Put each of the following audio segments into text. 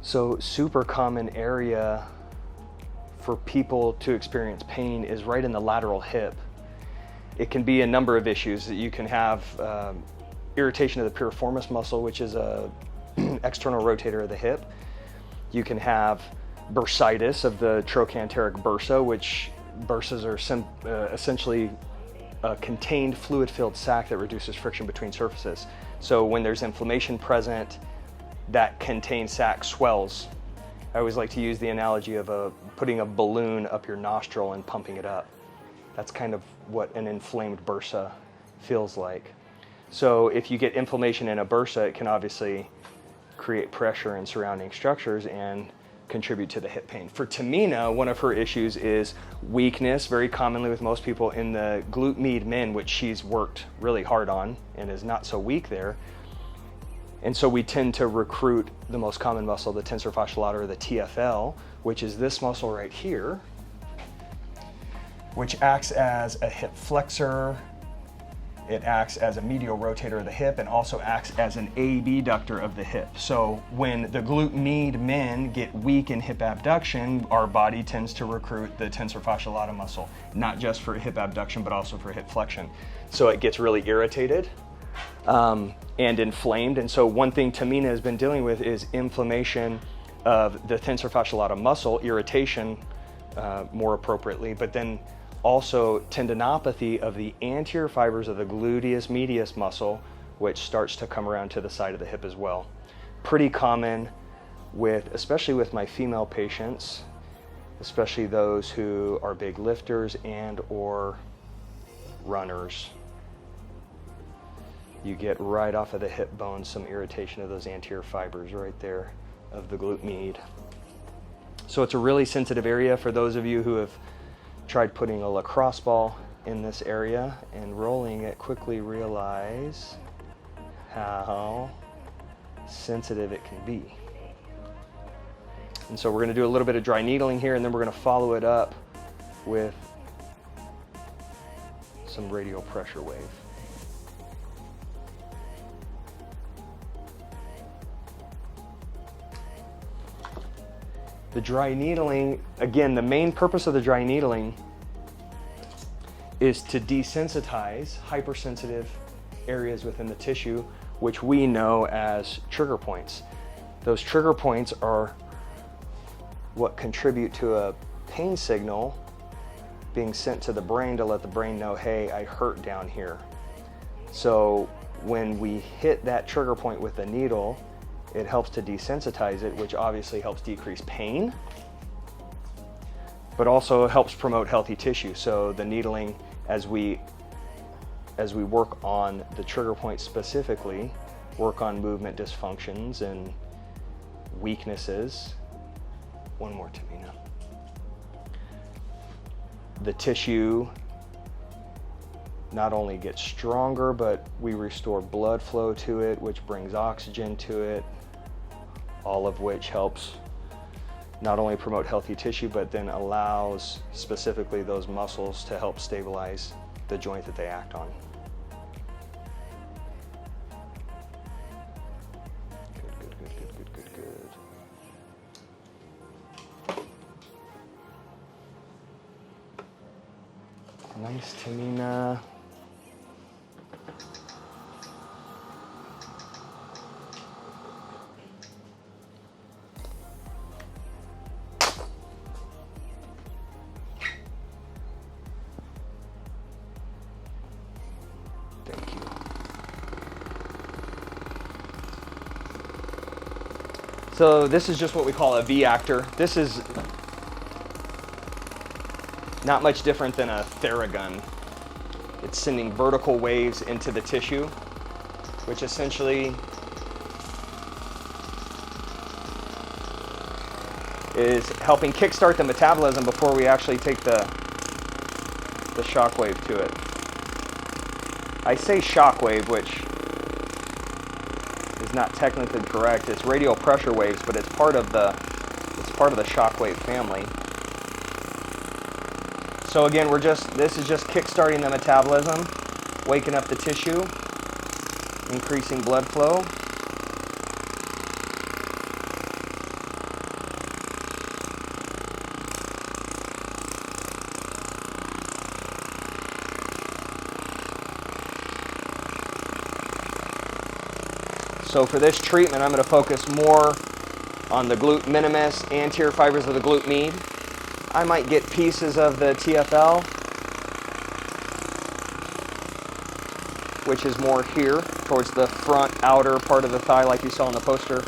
So super common area for people to experience pain is right in the lateral hip. It can be a number of issues. That you can have irritation of the piriformis muscle, which is a external rotator of the hip. You can have bursitis of the trochanteric bursa, which bursas are essentially a contained fluid-filled sac that reduces friction between surfaces. So when there's inflammation present, that contained sac swells. I always like to use the analogy of putting a balloon up your nostril and pumping it up. That's kind of what an inflamed bursa feels like. So if you get inflammation in a bursa, it can obviously create pressure in surrounding structures and contribute to the hip pain. For Tamina, one of her issues is weakness, very commonly with most people in the glute med min, which she's worked really hard on and is not so weak there. And so we tend to recruit the most common muscle, the tensor fasciae latae, or the TFL, which is this muscle right here, which acts as a hip flexor. It acts as a medial rotator of the hip and also acts as an abductor of the hip. So when the glute med min get weak in hip abduction, our body tends to recruit the tensor fasciae latae muscle, not just for hip abduction, but also for hip flexion. So it gets really irritated and inflamed. And so one thing Tamina has been dealing with is inflammation of the tensor fasciae latae muscle, irritation more appropriately, but then also tendinopathy of the anterior fibers of the gluteus medius muscle, which starts to come around to the side of the hip as well. Pretty common especially with my female patients, especially those who are big lifters and or runners. You get right off of the hip bone some irritation of those anterior fibers right there of the glute med. So it's a really sensitive area. For those of you who have tried putting a lacrosse ball in this area and rolling it, quickly realize how sensitive it can be. And so we're going to do a little bit of dry needling here, and then we're going to follow it up with some radial pressure wave. The dry needling, again, the main purpose of the dry needling is to desensitize hypersensitive areas within the tissue, which we know as trigger points. Those trigger points are what contribute to a pain signal being sent to the brain to let the brain know, hey, I hurt down here. So when we hit that trigger point with the needle, it helps to desensitize it, which obviously helps decrease pain, but also helps promote healthy tissue. So the needling, as we work on the trigger point specifically, work on movement dysfunctions and weaknesses. One more, Tamina. The tissue not only gets stronger, but we restore blood flow to it, which brings oxygen to it, all of which helps not only promote healthy tissue, but then allows specifically those muscles to help stabilize the joint that they act on. Good. Nice, Tamina. Thank you. So this is just what we call a V-actor. This is not much different than a Theragun. It's sending vertical waves into the tissue, which essentially is helping kickstart the metabolism before we actually take the shockwave to it. I say shockwave, which is not technically correct. It's radial pressure waves, but it's part of the shockwave family. So again, this is just kickstarting the metabolism, waking up the tissue, increasing blood flow. So for this treatment, I'm going to focus more on the glute minimus, anterior fibers of the glute med. I might get pieces of the TFL, which is more here towards the front outer part of the thigh like you saw in the poster.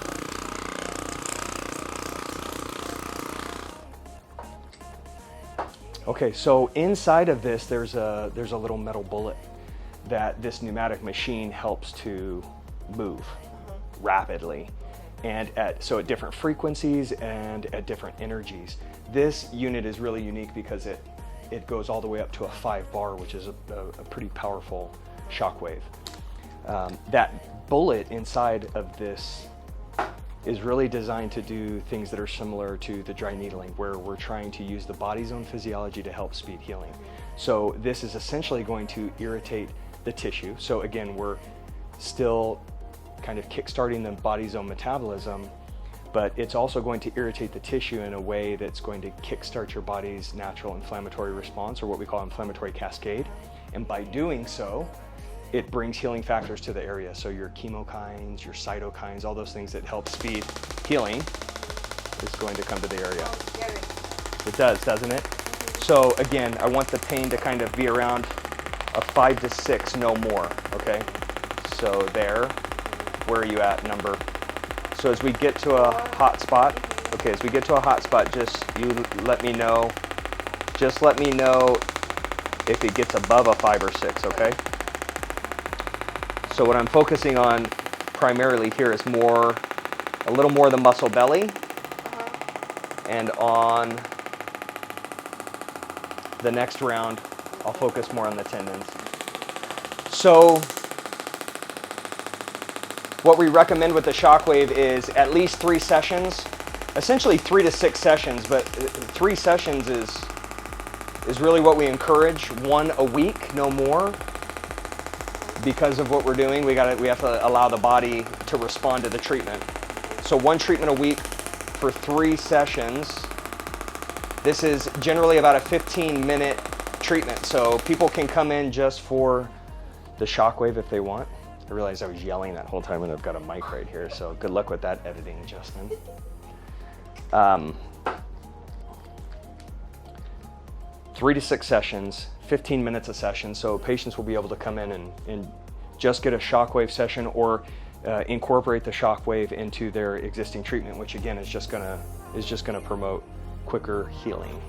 Okay, so inside of this there's a little metal bullet that this pneumatic machine helps to move rapidly, and at different frequencies and at different energies. This unit is really unique because it goes all the way up to a 5 bar, which is a pretty powerful shockwave. That bullet inside of this is really designed to do things that are similar to the dry needling, where we're trying to use the body's own physiology to help speed healing. So this is essentially going to irritate the tissue. So again, we're still kind of kickstarting the body's own metabolism, but it's also going to irritate the tissue in a way that's going to kickstart your body's natural inflammatory response, or what we call inflammatory cascade. And by doing so, it brings healing factors to the area. So your chemokines, your cytokines, all those things that help speed healing is going to come to the area. It does, doesn't it? So again, I want the pain to kind of be around a 5 to 6, no more, okay? So there, where are you at, number? So as we get to a hot spot, okay, as we get to a hot spot, just let me know if it gets above a 5 or 6, okay? So what I'm focusing on primarily here is a little more the muscle belly, and on the next round, I'll focus more on the tendons. So what we recommend with the Shockwave is at least 3 sessions, essentially 3 to 6 sessions, but 3 sessions is really what we encourage, 1 a week, no more. Because of what we're doing, we have to allow the body to respond to the treatment. So 1 treatment a week for 3 sessions. This is generally about a 15-minute treatment, so people can come in just for the Shockwave if they want. I realized I was yelling that whole time and I've got a mic right here, so good luck with that editing, Justin. 3 to 6 sessions, 15 minutes a session, so patients will be able to come in and just get a Shockwave session, or incorporate the Shockwave into their existing treatment, which again is just gonna promote quicker healing.